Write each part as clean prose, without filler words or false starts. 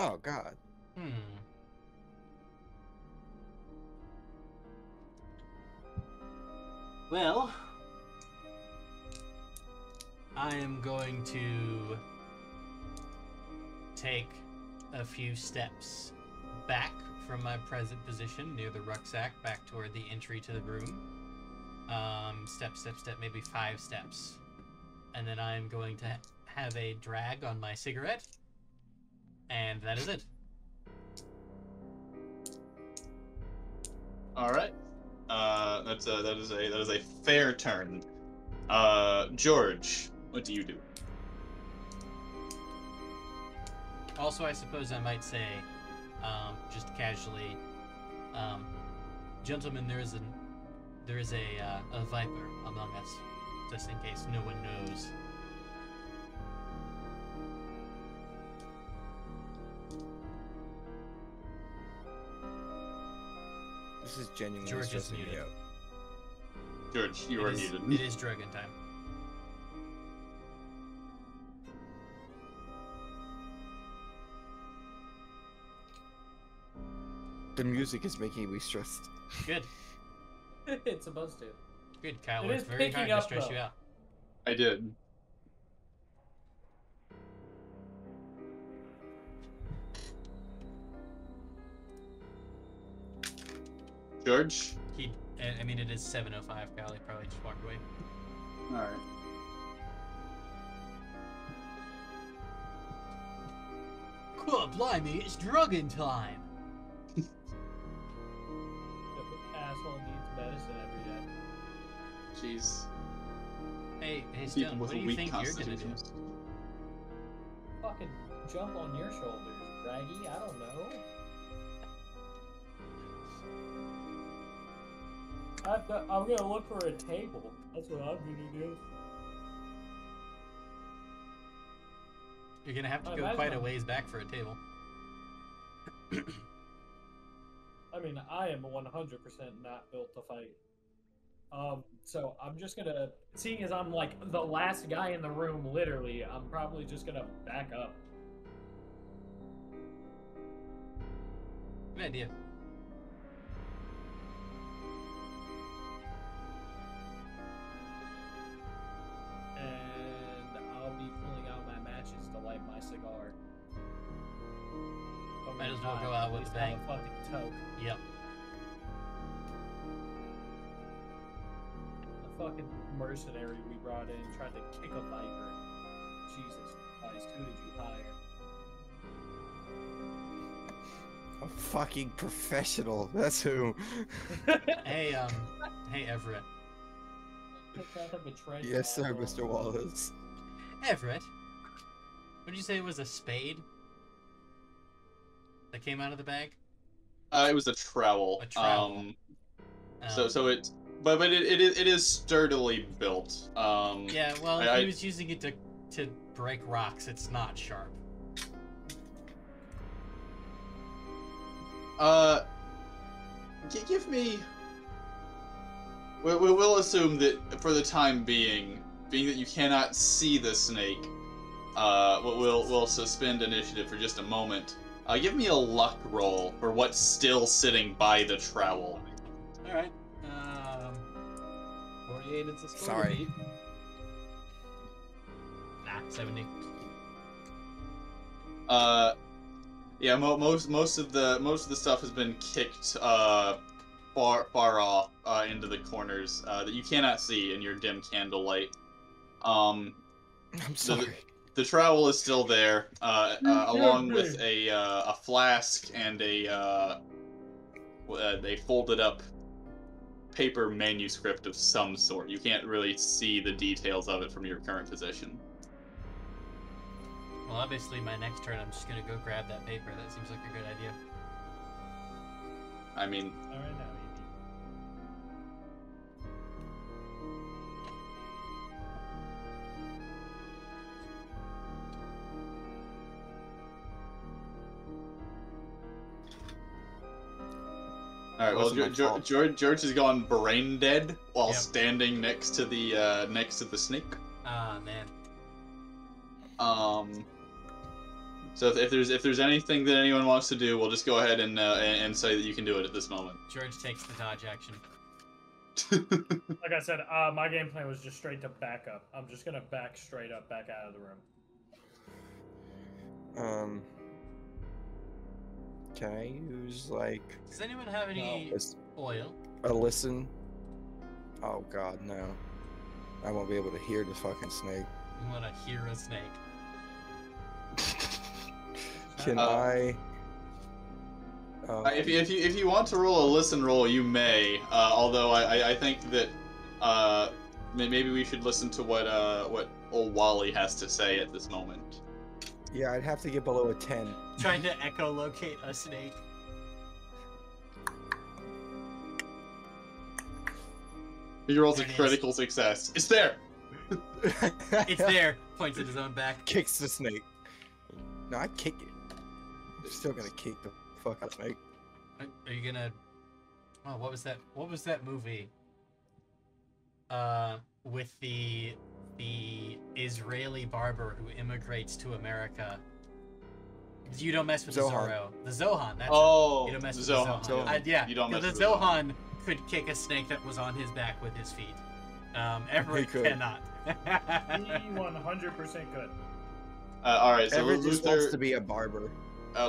Oh God. Hmm. Well, I am going to take a few steps back from my present position near the rucksack, back toward the entry to the room. Step, maybe 5 steps. And then I'm going to have a drag on my cigarette. And that is it. All right. That is a fair turn. George, what do you do? Also, I suppose I might say, just casually, gentlemen, there is a viper among us, just in case no one knows. This is genuinely George is stressing me muted. out. George, you are muted. It is Dragon time. The music is making me stressed. Good. It's supposed to. Good, Kyle. It Worked is very picking hard to up, stress though. you out. I did. George? I mean, it is 7:05, Kyle. He probably just walked away. All right. Cool, blimey, it's Dragon time! The asshole needs medicine every day. Jeez. Hey, People Stone, with what do you weak think you're gonna do? constitutions. Fucking jump on your shoulders, Raggy. I don't know. I'm gonna look for a table. That's what I'm gonna do. You're gonna have to I go imagine quite a I'm- ways back for a table. I mean, I am 100% not built to fight. So I'm just gonna, seeing as I'm like the last guy in the room, literally, I'm probably just gonna back up. Good idea. And I'll be pulling out my matches to light my cigar. But Might as when well I go out at with a least have bang. a fucking toke. Yep. The fucking mercenary we brought in tried to kick a viper. Jesus Christ, who did you hire? A fucking professional. That's who. Hey, hey, Everett. What kind of betrayal? Yes, sir, Mr. Wallace. Everett? Would you say it was a spade that came out of the bag? It was a trowel. A trowel. But it is sturdily built. Yeah, well, if I- he was using it to break rocks, it's not sharp. Give me. We'll assume that for the time being that you cannot see the snake, we'll suspend initiative for just a moment. Give me a luck roll for what's still sitting by the trowel. All right. 48 is the score. Sorry. Nah, 70. Yeah, most of the stuff has been kicked far off into the corners that you cannot see in your dim candlelight. I'm sorry. The trowel is still there, along with a flask and a folded up paper manuscript of some sort. You can't really see the details of it from your current position. Well, obviously, my next turn, I'm just gonna go grab that paper. That seems like a good idea. I mean, Alright now, Evie. all right. Well, Wasn't my fault. George has gone brain dead while Yep. standing next to the snake. Ah, man. Let's So if there's anything that anyone wants to do, we'll just go ahead and say that you can do it at this moment. George takes the dodge action. Like I said, my game plan was just straight to back up. I'm just gonna back straight up, back out of the room. Can I use like Does anyone have any oil? a listen? Oh God, no! I won't be able to hear the fucking snake. You want to hear a snake? Can I? If you want to roll a listen roll, you may. Although I think that maybe we should listen to what old Wally has to say at this moment. Yeah, I'd have to get below a 10. Trying to echolocate a snake. He rolls a There it is. critical success. It's there. It's there. Points at his own back. Kicks the snake. No, I kick it. I'm still gonna kick the fuck out of the snake. Are you gonna? Oh, what was that? What was that movie? With the Israeli barber who immigrates to America. You don't mess with Zohan. the Zorro. The Zohan. That's Oh, it. You don't mess with Zohan. the Zohan. Yeah, You don't mess the with the Zohan. Zohan could kick a snake that was on his back with his feet. Everett could. cannot. He 100% could. All right, so Everett just Luther. wants to be a barber.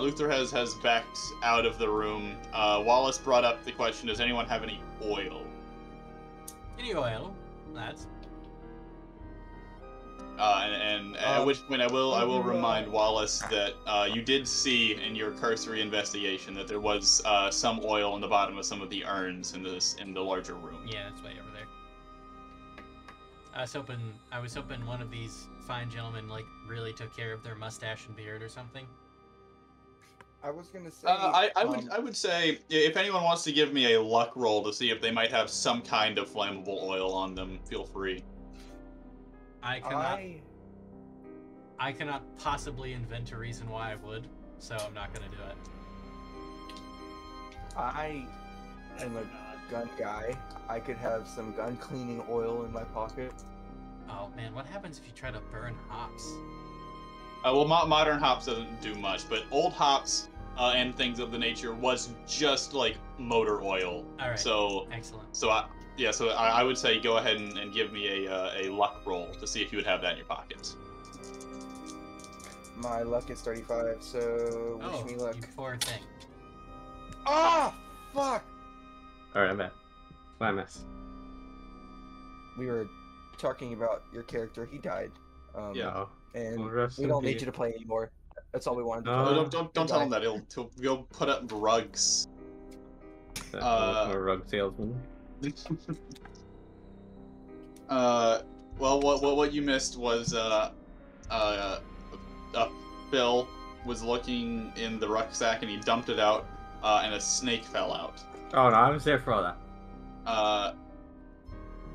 Luther has backed out of the room. Wallace brought up the question: does anyone have any oil? Any oil, lads? And at which point I will remind Wallace that you did see in your cursory investigation that there was some oil in the bottom of some of the urns in the larger room. Yeah, that's way over there. I was hoping one of these fine gentlemen like really took care of their mustache and beard or something. I was gonna say. I would say if anyone wants to give me a luck roll to see if they might have some kind of flammable oil on them, feel free. I cannot possibly invent a reason why I would, so I'm not gonna do it. I am a gun guy. I could have some gun cleaning oil in my pocket. Oh man, what happens if you try to burn hops? Well, modern hops doesn't do much, but old hops and things of the nature was just like motor oil. All right. So excellent. So I would say go ahead and give me a luck roll to see if you would have that in your pocket. My luck is 35, so wish me luck. You poor thing. Ah, fuck! Alright, I'm back. I miss. We were talking about your character. He died. Yeah. And Well, rest we in don't need peace. you to play anymore. That's all we wanted to No. play. No, don't tell him that. He'll go put up rugs. That's a rug salesman. Well, what you missed was Bill was looking in the rucksack and he dumped it out, and a snake fell out. Oh no, I was there for all that.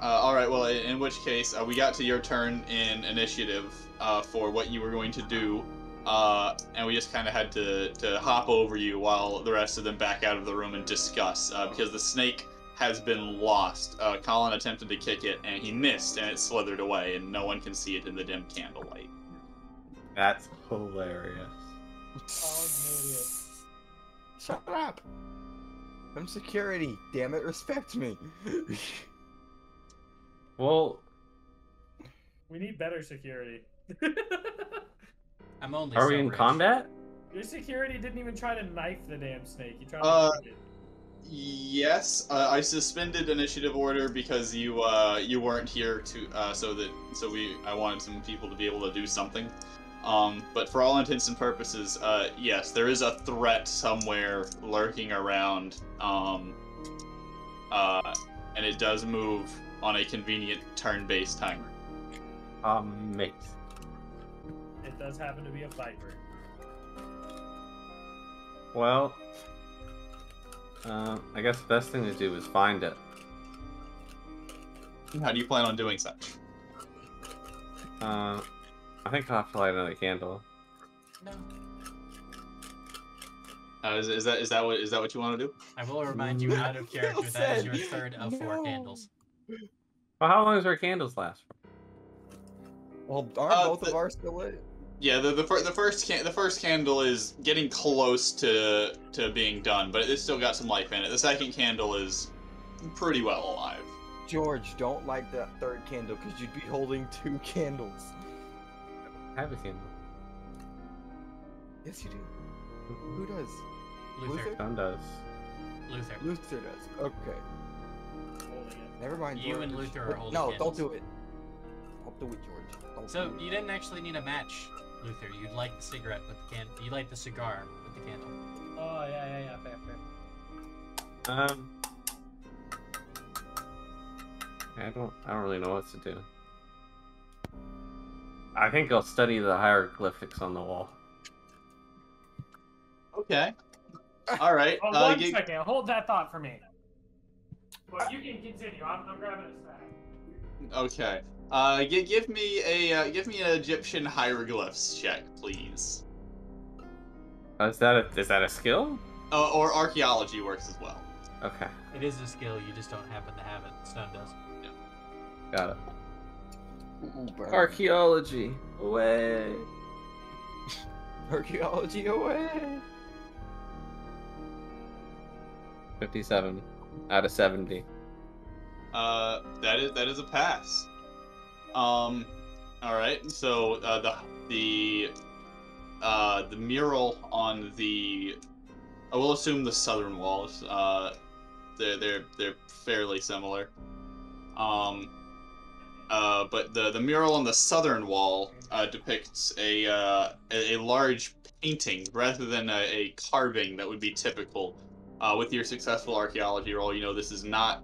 All right. Well, in which case, we got to your turn in initiative for what you were going to do, and we just kind of had to hop over you while the rest of them back out of the room and discuss because the snake has been lost. Colin attempted to kick it and he missed, and it slithered away, and no one can see it in the dim candlelight. That's hilarious. Oh, idiot. Shut up! I'm security. Damn it, respect me. Well, We need better security. I'm only. are so we in rich. combat? Your security didn't even try to knife the damn snake. He tried Uh, to kick it. Yes, I suspended initiative order because you weren't here to I wanted some people to be able to do something. But for all intents and purposes, yes, there is a threat somewhere lurking around. And it does move on a convenient turn-based timer. Mate. It does happen to be a viper. Well, I guess the best thing to do is find it. How do you plan on doing such? I think I'll have to light another candle. No. Is that what you want to do? I will remind you out of character that is your third of 4 candles. Well, how long does our candles last for? Well, aren't both of ours still lit? Yeah, the first candle is getting close to being done, but it's still got some life in it. The second candle is pretty well alive. George, don't light that third candle because you'd be holding 2 candles. I have a candle. Yes, you do. Who does? Luther. John does. Luther. Luther does. Okay. Holding it. Never mind. You George. and Luther are Wait, holding No, candles. don't do it. Don't do it, George. Don't So do it. you didn't actually need a match, Luther. You'd light the cigarette with the can. You light the cigar with the candle. Oh yeah, fair. I don't really know what to do. I think I'll study the hieroglyphics on the wall. Okay. All right. Oh, one second. Hold that thought for me. But you can continue. I'm grabbing a snack. Okay. Give me an Egyptian hieroglyphs check, please. Is that a skill? Or archaeology works as well. Okay, It is a skill. You just don't happen to have it. Stone does. got it. Ooh, burn. Archaeology away. Archaeology away. 57 out of 70. That is a pass. All right. So the mural on the, I will assume the southern walls. They're fairly similar. But the mural on the southern wall depicts a large painting rather than a carving that would be typical. With your successful archaeology roll, you know this is not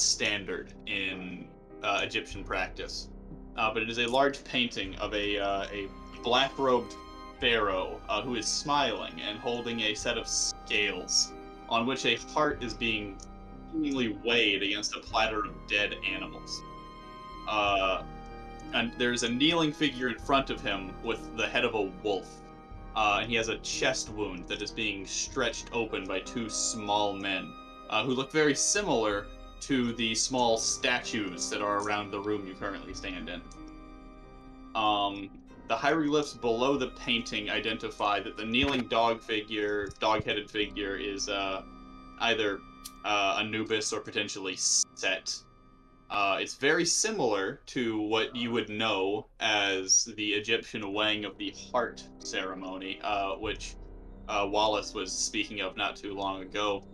standard in Egyptian practice. But it is a large painting of a black-robed pharaoh who is smiling and holding a set of scales on which a heart is being seemingly weighed against a platter of dead animals. And there's a kneeling figure in front of him with the head of a wolf. And he has a chest wound that is being stretched open by 2 small men, who look very similar to the small statues that are around the room you currently stand in. The hieroglyphs below the painting identify that the kneeling dog-headed figure is either Anubis or potentially Set. It's very similar to what you would know as the Egyptian weighing of the heart ceremony, which Wallace was speaking of not too long ago.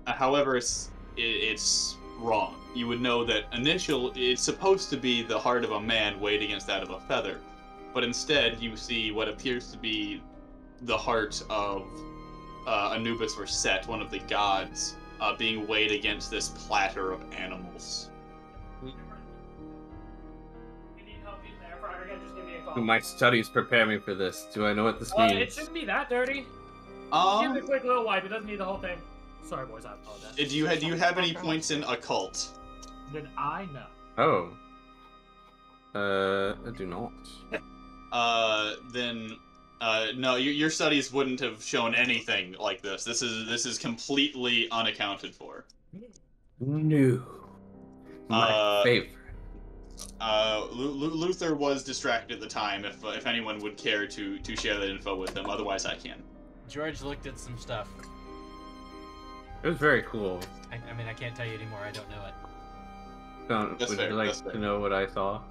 However, it's wrong. You would know that it's supposed to be the heart of a man weighed against that of a feather, but instead you see what appears to be the heart of Anubis or Set, one of the gods, being weighed against this platter of animals. You need help in there, Friday, just give me a call. My studies prepare me for this. Do I know what this means? It shouldn't be that dirty. Give it a quick little wipe. It doesn't need the whole thing. Sorry, boys. I apologize. Do you have any points in occult? Did I know? Oh. I do not. Then no, your studies wouldn't have shown anything like this. This is completely unaccounted for. No. My favorite. Luther was distracted at the time. If anyone would care to share that info with him, otherwise I can. George looked at some stuff. It was very cool. I mean, I can't tell you anymore. I don't know it. That's Would fair, you like that's fair. to know what I saw?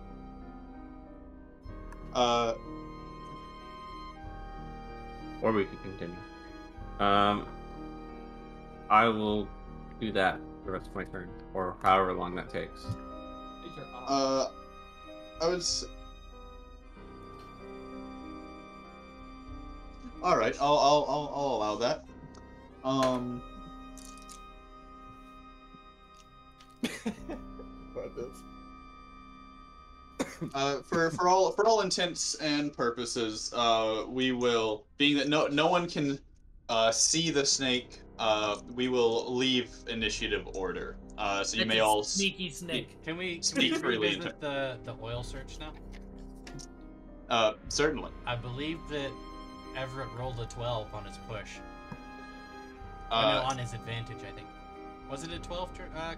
Or we could continue. I will do that the rest of my turn, or however long that takes. I would. All right, I'll allow that. About this. For all intents and purposes, we will, being that no one can see the snake, we will leave initiative order. So you may all sneaky snake. Can we Speak freely. revisit the oil search now? certainly. I believe that Everett rolled a 12 on his push. No, on his advantage, I think. Was it a 12,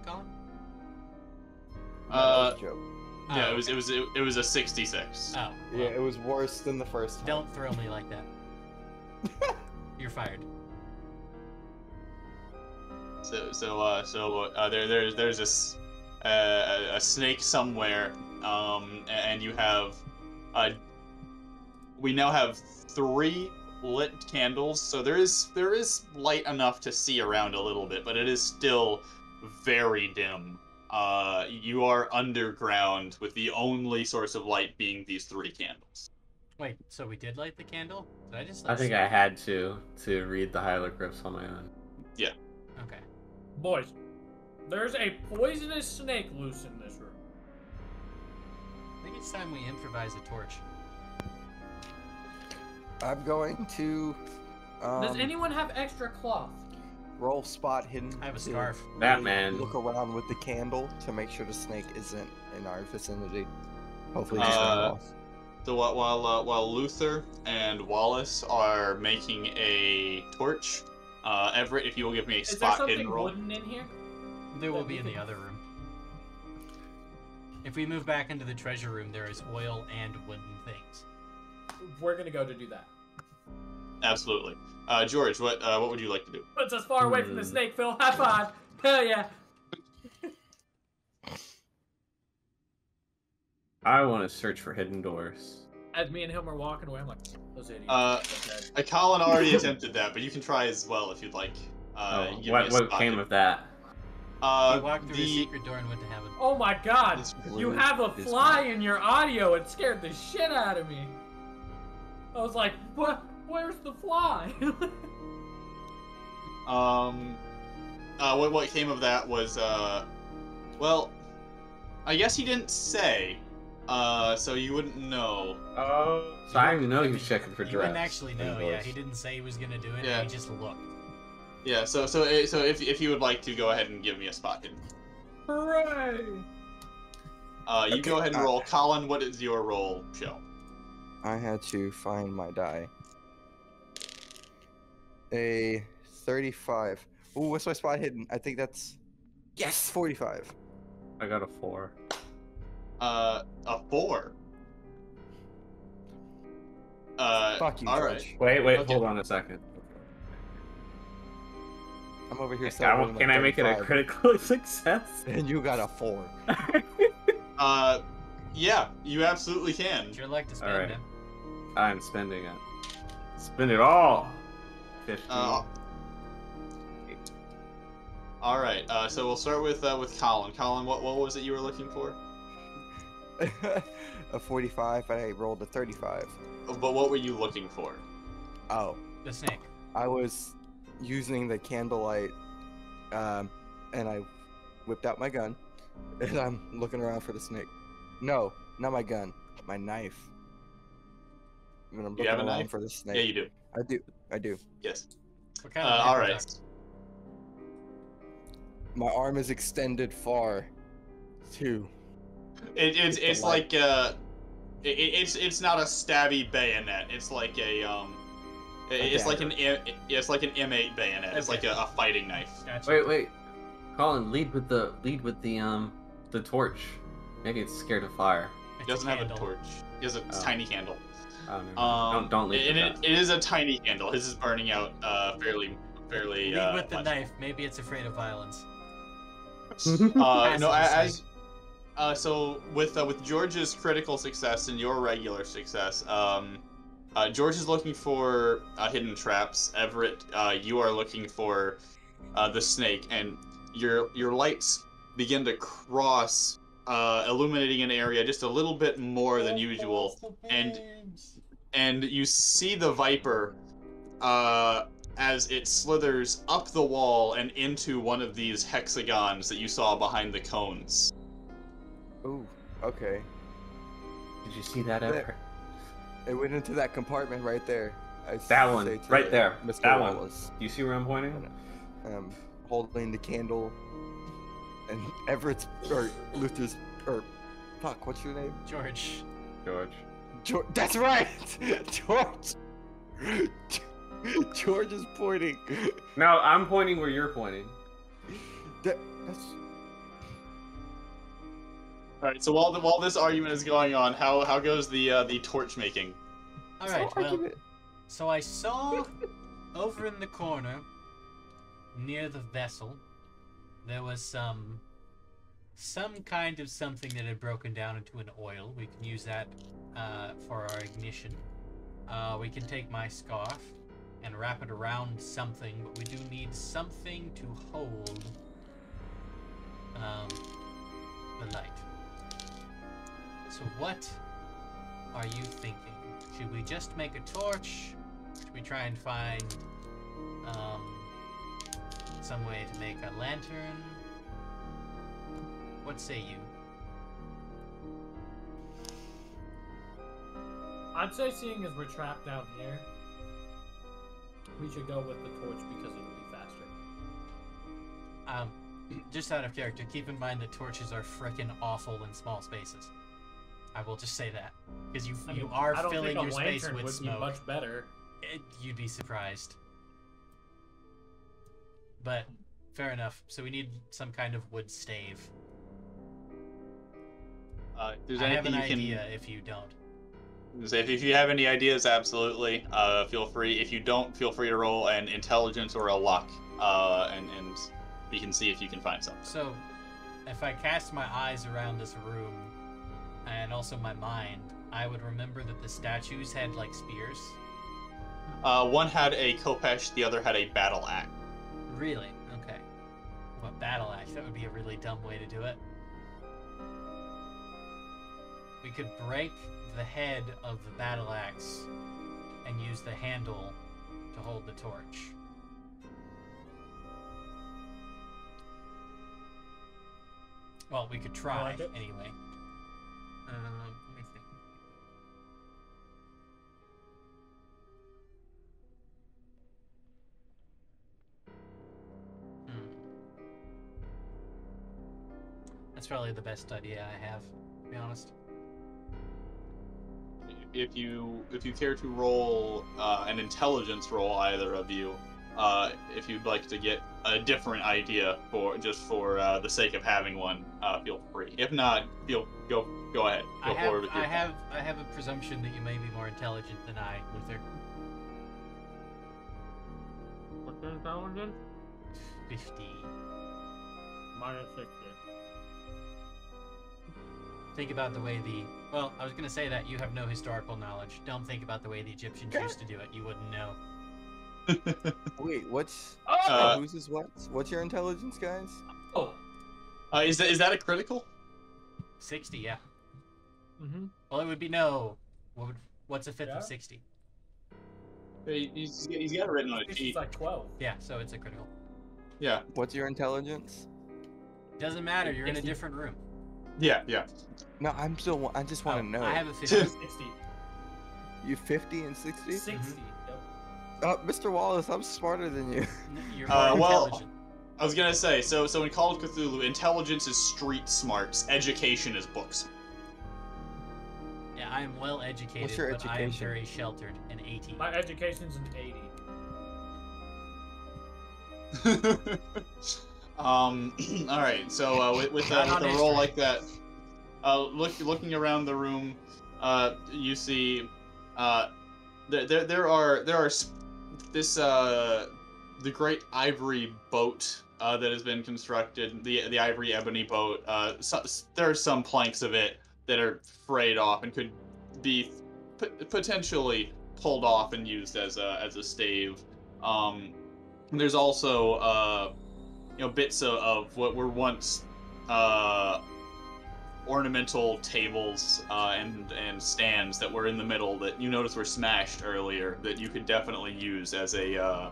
Colin? That was a joke. Yeah, Oh, it was a 66. Oh, Yeah, well, it was worse than the first time. don't throw me like that. You're fired. There's this a snake somewhere, and you have we now have 3 lit candles, so there is light enough to see around a little bit, but it is still very dim. You are underground with the only source of light being these 3 candles. Wait, so we did light the candle? Did I just? I think I had to read the hieroglyphs on my own. Yeah. Okay. Boys, there's a poisonous snake loose in this room. I think it's time we improvise a torch. I'm going to Does anyone have extra cloth? roll spot hidden. I have a to scarf. really Batman. Look around with the candle to make sure the snake isn't in our vicinity. Hopefully, Uh, just ran off. So while Luther and Wallace are making a torch, Everett, if you will give me a Is there spot something hidden roll. wooden in here? There will be in the other room. If we move back into the treasure room, there is oil and wooden things. We're gonna go to do that. Absolutely. George, what would you like to do? Puts us far away from the snake, Phil. High five. Hell yeah. I want to search for hidden doors. As me and him are walking away, I'm like, those idiots. Colin already attempted that, but you can try as well if you'd like. Give me a What spot came hidden. of that? He walked through a secret door and went to heaven. Oh my god! This You room have a is fly in your audio. It scared the shit out of me. I was like, what? Where's the fly? What came of that was, well, I guess he didn't say, so you wouldn't know. Oh, so I didn't know he was checking for You wouldn't drafts. actually know, yeah. He didn't say he was gonna do it, Yeah. he just looked. Yeah, so if you would like to go ahead and give me a spot hidden. Hooray! You go ahead and roll. Colin, what is your roll show? I had to find my die. A 35. Ooh, what's my spot hidden? I think that's... Yes! 45. I got a 4. A 4. Fuck you, all George. right. Wait, Okay. hold on a second. I'm over here Can celebrating I make it a 35, critical success? And you got a 4. Yeah, you absolutely can. It's your luck to spend, Alright. man. I'm spending it. Spend it all. 50. All right. So we'll start with Colin. Colin, what was it you were looking for? A 45, and I rolled a 35. But what were you looking for? Oh, The snake. I was using the candlelight, and I whipped out my gun, and I'm looking around for the snake. No, not my gun, my knife. And I'm You looking have a around knife? for the snake. Yeah, you do. I do. Yes. What kind of All knife right. is My arm is extended far, too. It's the like it's not a stabby bayonet. It's like it's like an M8 bayonet. It's like Okay. a fighting knife. Gotcha. Wait. Colin, lead with the torch. Maybe it's scared of fire. He doesn't have a candle. torch. He has a Oh. tiny candle. Oh, no. Don't lead with And that. it is a tiny candle. His is burning out fairly. Lead with the much. knife. Maybe it's afraid of violence. No, Passive so with George's critical success and your regular success, George is looking for hidden traps. Everett, you are looking for the snake, and your lights begin to cross, illuminating an area just a little bit more than usual, and you see the viper as it slithers up the wall and into one of these hexagons that you saw behind the cones. Ooh, okay. Did you see that, Everett? It went into that compartment right there. That one, say to right there. Mr. That one. Wallace. Do you see where I'm pointing? Holding the candle, and Everett's or Luther's or fuck, what's your name? George. George. That's right, George. George is pointing. No, I'm pointing where you're pointing. That's right. So while this argument is going on, how goes the torch making? All right. Well, so I saw over in the corner near the vessel there was some kind of something that had broken down into an oil. We can use that for our ignition. We can take my scarf and wrap it around something, but we do need something to hold the light. So what are you thinking? Should we just make a torch? Should we try and find some way to make a lantern? What say you? I'd say, seeing as we're trapped down here, we should go with the torch because it'll be faster. Just out of character, keep in mind that torches are frickin' awful in small spaces. I will just say that, because you are filling your space with smoke. Be much better. You'd be surprised. But fair enough. So we need some kind of wood stave. If there's I have anything an you idea can. if you don't. If you have any ideas, absolutely. Feel free. If you don't, feel free to roll an intelligence or a luck, and we can see if you can find something. So, if I cast my eyes around this room, and also my mind, I would remember that the statues had like spears. One had a khopesh, the other had a battle axe. Really? Okay. What, battle axe? That would be a really dumb way to do it. We could break the head of the battle axe and use the handle to hold the torch. Well, we could try anyway. Let me think. That's probably the best idea I have, to be honest. If you care to roll an intelligence roll, either of you, if you'd like to get a different idea for the sake of having one, feel free. If not, go ahead. Go forward with your I have a presumption that you may be more intelligent than I, Luther. What's the intelligence? 50. Minus 60. Think about the way well, I was going to say that you have no historical knowledge. Don't think about the way the Egyptians used to do it. You wouldn't know. Wait, what's whose is what? What's your intelligence, guys? Oh. Is that a critical? 60, yeah. Mm-hmm. Well, it would be no. What's a fifth of 60? He's got it written on a sheet. It's like 12. Yeah, so it's a critical. Yeah. What's your intelligence? Doesn't matter. You're in a different room. Yeah. No, I just want to know. I have a 50. 60. You 50 and 60? 60. Oh, Yep. Mr. Wallace, I'm smarter than you. You're more intelligent. I was gonna say, so in Call of Cthulhu, intelligence is street smarts, education is books. Yeah, I am well educated, What's your but I am education? very sheltered. An 80. My education's an 80. All right. So with a roll like that, looking around the room, you see there are this the great ivory boat that has been constructed, the ivory ebony boat. There are some planks of it that are frayed off and could be potentially pulled off and used as a stave. There's also bits of what were once ornamental tables and stands that were in the middle that you noticed were smashed earlier that you could definitely use as a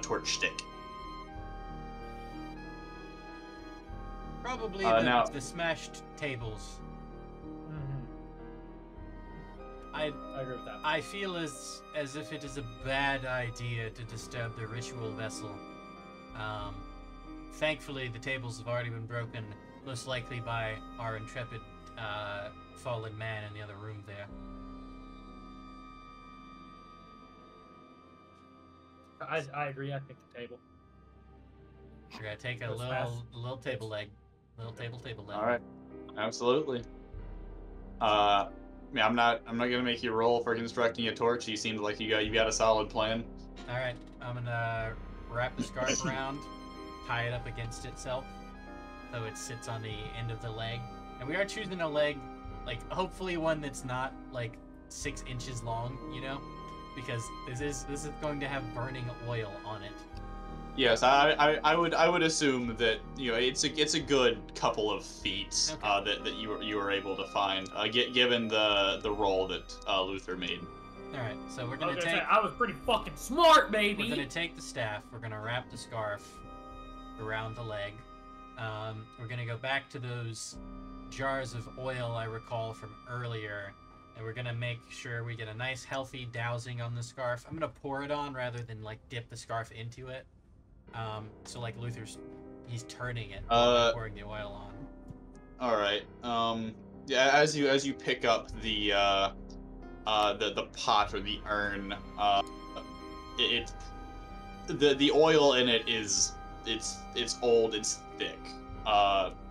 torch stick. Probably the smashed tables. Mm-hmm. I agree with that. I feel as if it is a bad idea to disturb the ritual vessel. Thankfully, the tables have already been broken, most likely by our intrepid fallen man in the other room there. I agree. I think the table. We're gonna take a little table leg. Little table leg. All right. Absolutely. Yeah, I'm not gonna make you roll for constructing a torch. You seemed like you got a solid plan. All right, I'm gonna wrap the scarf around, tie it up against itself, so it sits on the end of the leg. And we are choosing a leg, like hopefully one that's not like 6 inches long, you know, because this is going to have burning oil on it. Yes, I would assume that it's a good couple of feet Okay. that you were able to find given the roll that Luther made. All right, so we're I gonna was take gonna say, I was pretty fucking smart, baby. we're gonna take the staff. We're gonna wrap the scarf around the leg. We're gonna go back to those jars of oil I recall from earlier, and we're gonna make sure we get a nice healthy dousing on the scarf. I'm gonna pour it on rather than like dip the scarf into it. So like he's turning it while pouring the oil on. All right. Yeah. As you pick up the pot or the urn, the oil in it it's old. It's thick.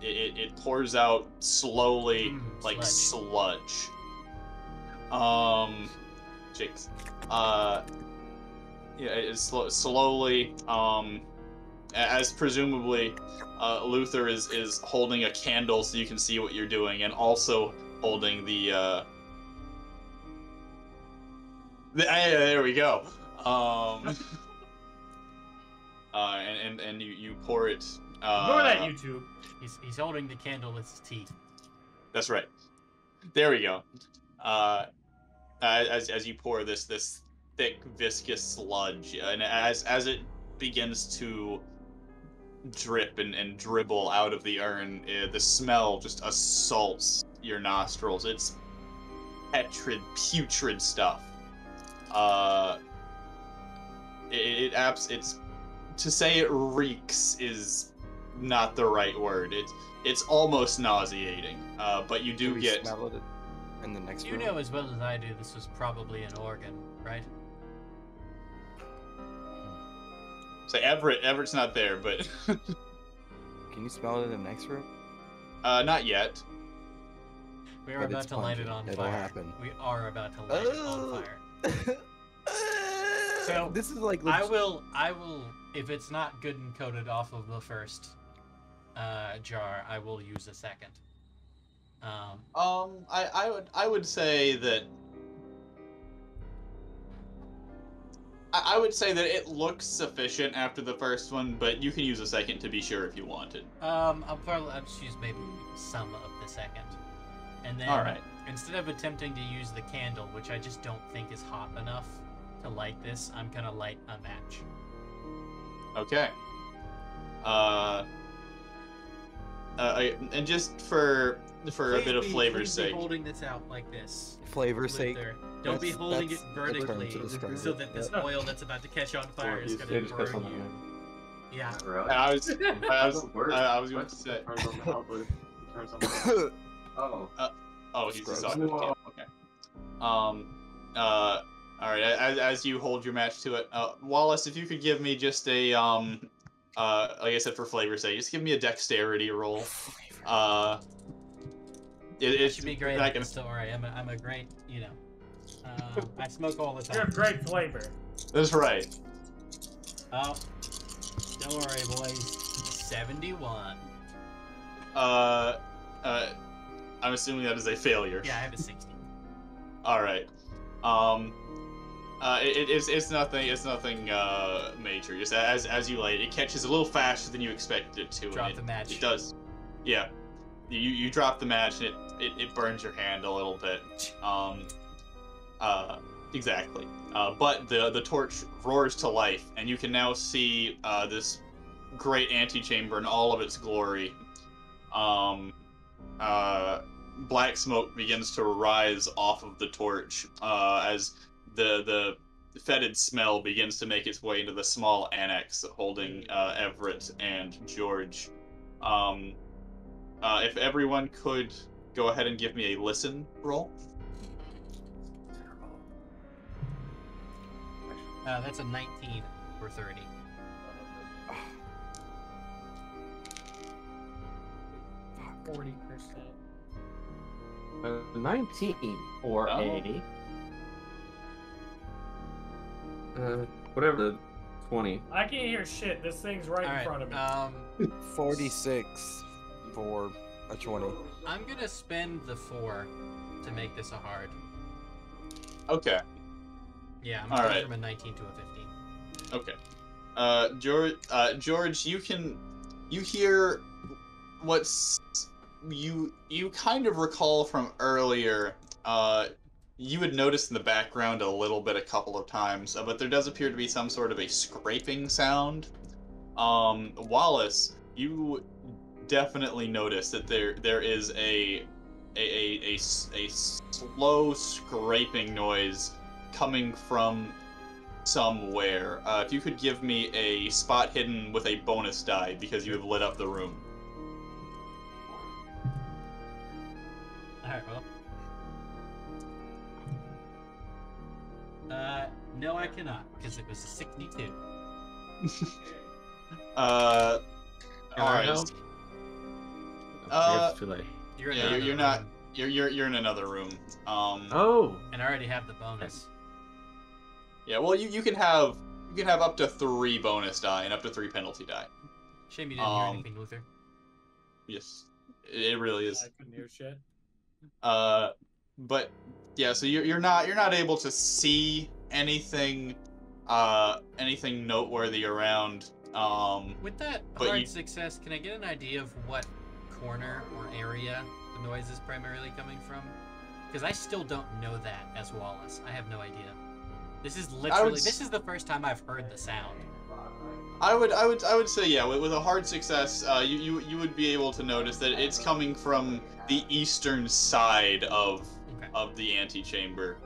It pours out slowly like sludge. Jinx. Yeah, it's slowly. As presumably, Luther is holding a candle so you can see what you're doing, and also holding the. There we go. And you pour it. Ignore that, YouTube. He's holding the candle with his teeth. That's right. There we go. As you pour this thick viscous sludge, and as it begins to drip and dribble out of the urn, the smell just assaults your nostrils. It's putrid stuff. It's to say it reeks is not the right word. It's almost nauseating. But you do get. Smell it in the next You room? know as well as I do this was probably an organ, right? So Everett's not there, but Can you smell it in the next room? not yet. We are But about it's to light it pungent. on It'll fire. happen. We are about to light it on fire. So this is like I will, if it's not good and coated off of the first jar, I will use a second. I would say that I would say that it looks sufficient after the first one, but you can use a second to be sure if you wanted. I'll just use maybe some of the second, and then All right. instead of attempting to use the candle, which I just don't think is hot enough to light this, I'm gonna light a match. Okay. And just for a bit of flavor's please be sake. holding this out like this. flavor's sake. Luther. Don't be holding it That's the term vertically, to describe so it. that this Yeah. oil that's about to catch on fire is They gonna just put burn something you. in. Yeah. Really? I was Doesn't going to say. Turns on the outlet. Turns on the... Oh. Oh, he's Gross. just on Whoa. Okay. All right. As you hold your match to it, Wallace, if you could give me just a like I said, for flavor's sake, just give me a dexterity roll. It should be great. Not At gonna... this story. I'm a great, you know. I smoke all the You have time. great flavor. That's right. Oh, don't worry, boys. 71. I'm assuming that is a failure. Yeah, I have a 60. All right. It's nothing major. Just as you light it, catches a little faster than you expected it to. Drop and the match. It does. Yeah. You drop the match and it burns your hand a little bit. Exactly. But the torch roars to life, and you can now see this great antechamber in all of its glory. Black smoke begins to rise off of the torch as the fetid smell begins to make its way into the small annex holding Everett and George. If everyone could go ahead and give me a listen roll. That's a 19 for 30. Fuck. 40%. 19 or Oh. whatever the 20. I can't hear shit. This thing's right in front of me. 46 for a 20. I'm gonna spend the 4 to make this a hard. Okay. Yeah, I'm All going right. from a 19 to a 15. Okay. George, you hear what's you kind of recall from earlier. You had noticed in the background a little bit a couple of times, but there does appear to be some sort of a scraping sound. Wallace, you definitely notice that there is a slow scraping noise coming from somewhere. If you could give me a spot hidden with a bonus die because you have lit up the room. Alright, well. No, I cannot, because it was a 62. Alright. It's too late. You're in Yeah, another you're not. room, You're in another room. Oh! and I already have the bonus. Yeah. Well, you can have up to 3 bonus die and up to 3 penalty die. Shame you didn't hear anything, Luther. Yes, it really is. I couldn't hear shit. But yeah, so you're not able to see anything noteworthy around. With that but hard you- success, can I get an idea of what corner or area the noise is primarily coming from? Because I still don't know that as Wallace. I have no idea. This is literally this is the first time I've heard the sound. I would say yeah. With a hard success, you would be able to notice that it's coming from the eastern side of the antechamber,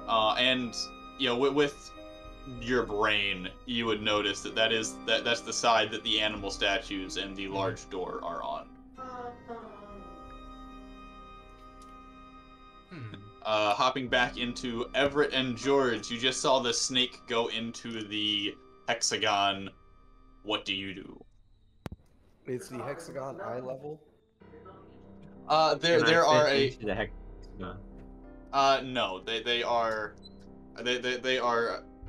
and you know with your brain, you would notice that's the side that the animal statues and the large door are on. Hopping back into Everett and George, you just saw the snake go into the hexagon. What do you do? Is the hexagon eye level? There are a Into the hexagon. no, they are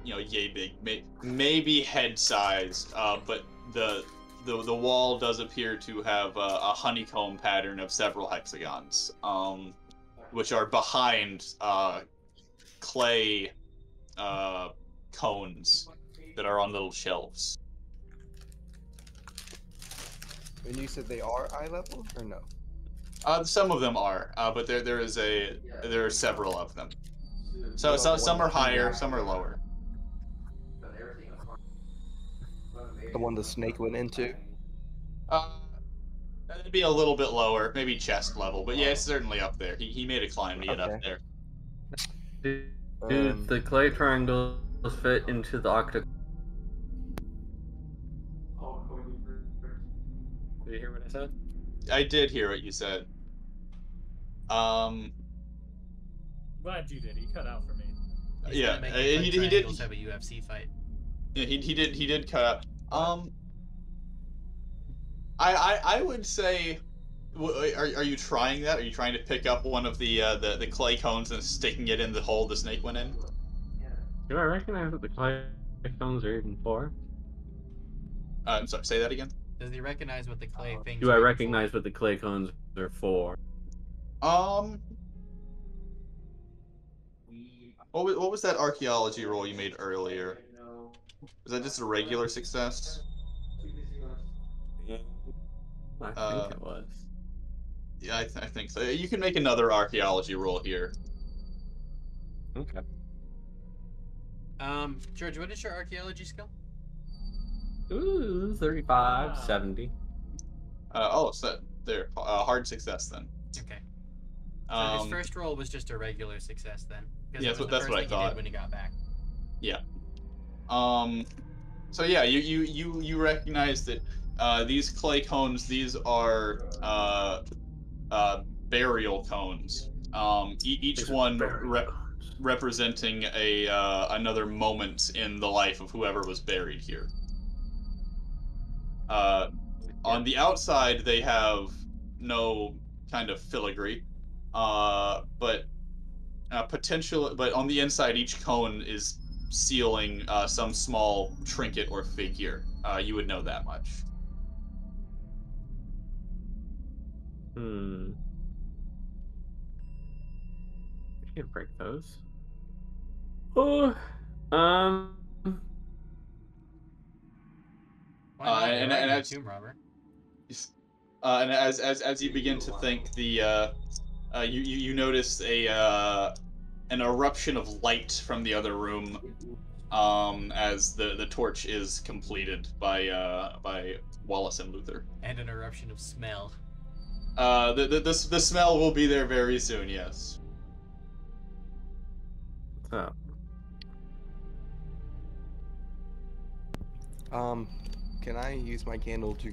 yay big, maybe head sized, but the wall does appear to have a honeycomb pattern of several hexagons, which are behind clay cones that are on little shelves. And you said they are eye level or no? Some of them are, but there are several of them. So some are higher, some are lower. The one the snake went into? That'd be a little bit lower, maybe chest level, but yeah, it's certainly up there. He made a climb to get up Okay. there. Do the clay triangles fit into the octagon? Did you hear what I said? I did hear what you said. Glad you did. He cut out for me. He's Yeah, gonna make he the did. triangles have a UFC fight. Yeah, he did cut out. I would say, are you trying that? Are you trying to pick up one of the clay cones and sticking it in the hole the snake went in? Do I recognize what the clay cones are even for? I'm sorry, say that again. Does he recognize what the clay things? Do I are for? recognize what the clay cones are for? What was that archaeology roll you made earlier? Was that just a regular success? I think it was. Yeah, I think so. You can make another archaeology roll here. Okay. George, what is your archaeology skill? Ooh, 35, 70. So there, hard success then. Okay. So his first roll was just a regular success then. 'Cause Yeah, it was that's the what I first thing he thought. did when he got back. Yeah. So yeah, you recognize that these clay cones, these are burial cones. Each one representing another moment in the life of whoever was buried here. On the outside, they have no kind of filigree. but on the inside, each cone is sealing some small trinket or figure. You would know that much. I can't break those. Oh, Why not? And You're tomb robber. And as you begin to think, you notice an eruption of light from the other room, as the torch is completed by Wallace and Luther. And an eruption of smell. The smell will be there very soon. Yes. what's up? Can I use my candle to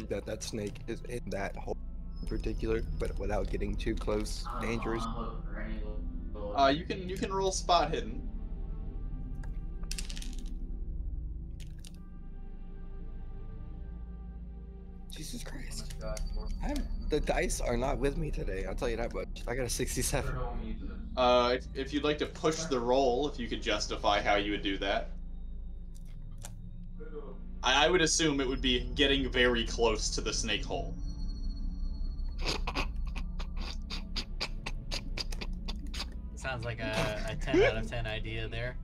that snake is in that hole in particular, but without getting too close, dangerous? You can roll spot hidden. Jesus Christ. The dice are not with me today, I'll tell you that much. I got a 67. If you'd like to push the roll, if you could justify how you would do that. I would assume it would be getting very close to the snake hole. Sounds like a 10 out of 10 idea there.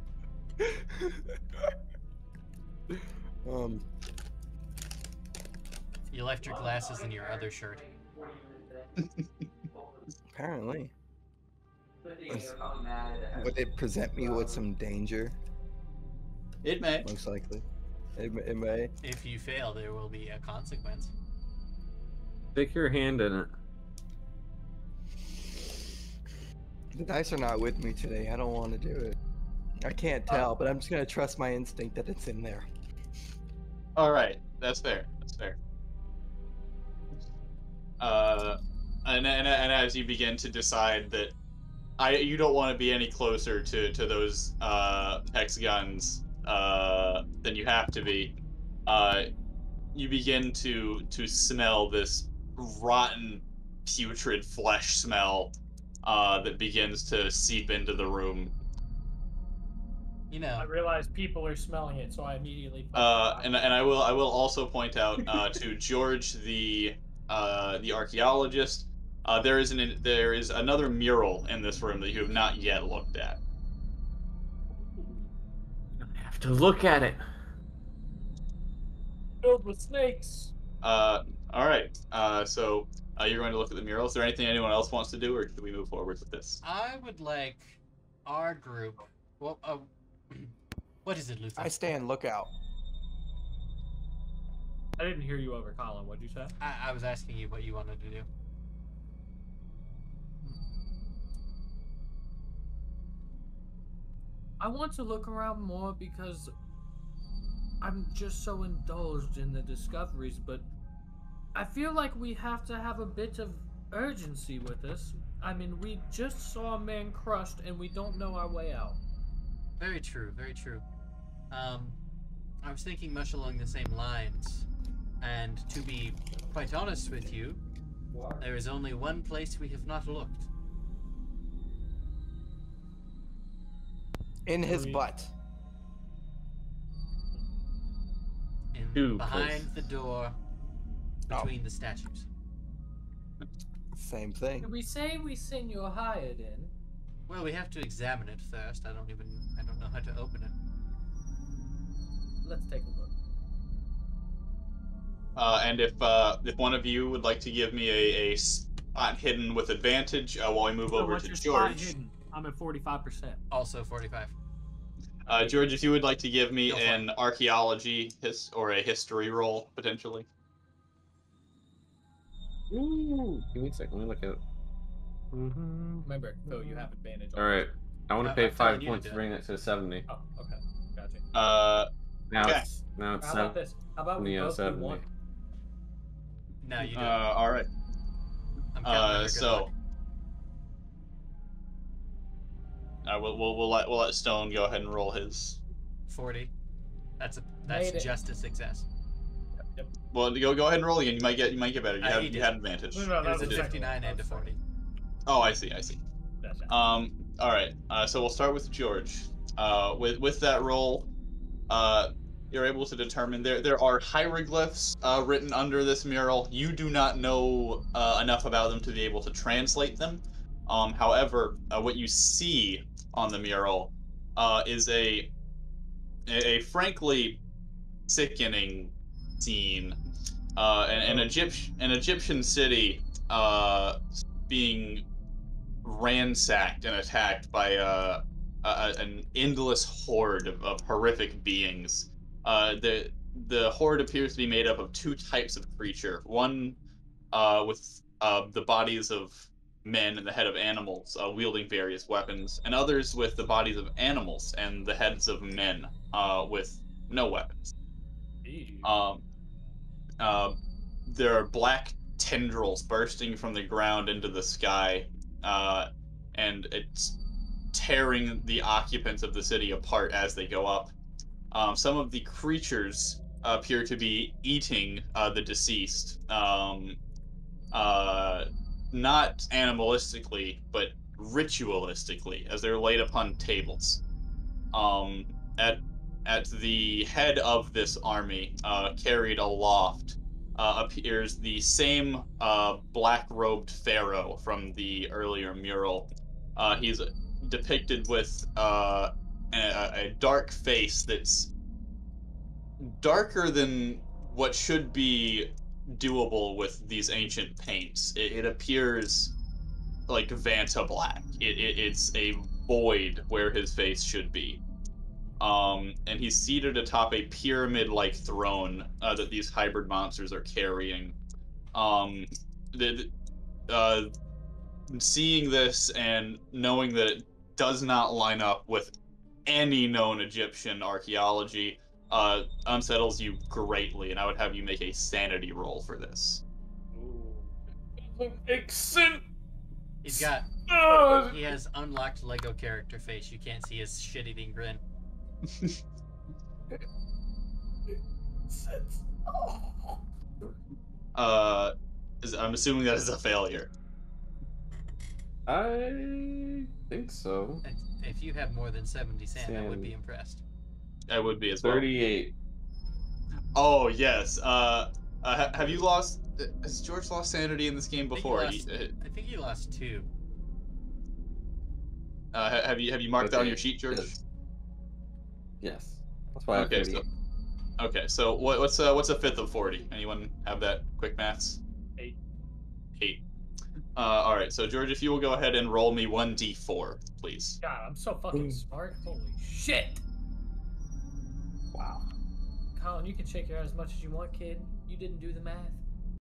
You left your glasses in your other shirt. Apparently. Would it present me with some danger? It may. Most likely. It may. If you fail, there will be a consequence. Stick your hand in it. The dice are not with me today. I don't want to do it. I can't tell, but I'm just gonna trust my instinct that it's in there. All right, that's fair. That's fair. And as you begin to decide that you don't want to be any closer to those hex guns than you have to be, you begin to smell this rotten, putrid flesh smell that begins to seep into the room. You know, I realize people are smelling it, so I immediately. And I will also point out to George, the archaeologist, there is another mural in this room that you have not yet looked at. I have to look at it. Filled with snakes. All right. So you're going to look at the mural. Is there anything anyone else wants to do, or can we move forward with this? I would like our group. Well, what is it, Luther? I stand lookout. I didn't hear you over, Colin. What'd you say? I was asking you what you wanted to do. I want to look around more because I'm just so indulged in the discoveries, but I feel like we have to have a bit of urgency with this. I mean, we just saw a man crushed and we don't know our way out. Very true, very true. I was thinking much along the same lines, and to be quite honest with you, there is only one place we have not looked. In his butt. Behind the door, between the statues. Same thing. Did we say we seen you hired in? Well, we have to examine it first. I don't know how to open it. Let's take a look. And if one of you would like to give me a spot hidden with advantage while we move over what's to your spot George. hidden? I'm at 45%. Also 45. George, if you would like to give me Go for an it. archaeology or a history roll, potentially. Ooh, give me a second. Let me look at it. Remember, Phil, you have advantage. All right. I want to pay I'm 5 telling you points to to do it. bring it to 70. Oh, okay. Gotcha. Now Okay. it's How about this? How about we both do 70. one? No, you don't. All right. I'm counting on your good So luck. we'll let Stone go ahead and roll his. 40. That's Made it. just a success. Well, go ahead and roll again. You might get better. You He had did. advantage. No, It that was was a the 59 second one. and a 40. Oh, I see. I see. That's it. All right. So we'll start with George. With that roll, you're able to determine there are hieroglyphs written under this mural. You do not know enough about them to be able to translate them. However, what you see on the mural is a frankly sickening scene. An Egyptian city being ransacked and attacked by an endless horde of horrific beings. The horde appears to be made up of two types of creature. One with the bodies of men and the head of animals, wielding various weapons, and others with the bodies of animals and the heads of men, with no weapons. There are black tendrils bursting from the ground into the sky, and it's tearing the occupants of the city apart as they go up. Some of the creatures appear to be eating the deceased, not animalistically, but ritualistically, as they're laid upon tables. At the head of this army, carried aloft, appears the same black-robed pharaoh from the earlier mural. He's depicted with a dark face that's darker than what should be doable with these ancient paints. It appears like Vanta black. It's a void where his face should be. And he's seated atop a pyramid-like throne that these hybrid monsters are carrying. Seeing this and knowing that it does not line up with any known Egyptian archaeology unsettles you greatly, and I would have you make a sanity roll for this. He has unlocked Lego character face. You can't see his shit-eating grin. I'm assuming that is a failure. I think so. If you have more than 70 sand, I would be impressed. I would be as well. 38. Oh, yes. Have you lost... Has George lost sanity in this game before? I think he lost 2. Have you marked that on your sheet, George? Yes. That's why I have 38. So what's a fifth of 40? Anyone have that quick maths? 8. 8. All right. So George, if you will go ahead and roll me 1d4, please. God, I'm so fucking smart. Holy shit! Wow. Colin, you can shake your head as much as you want, kid. You didn't do the math.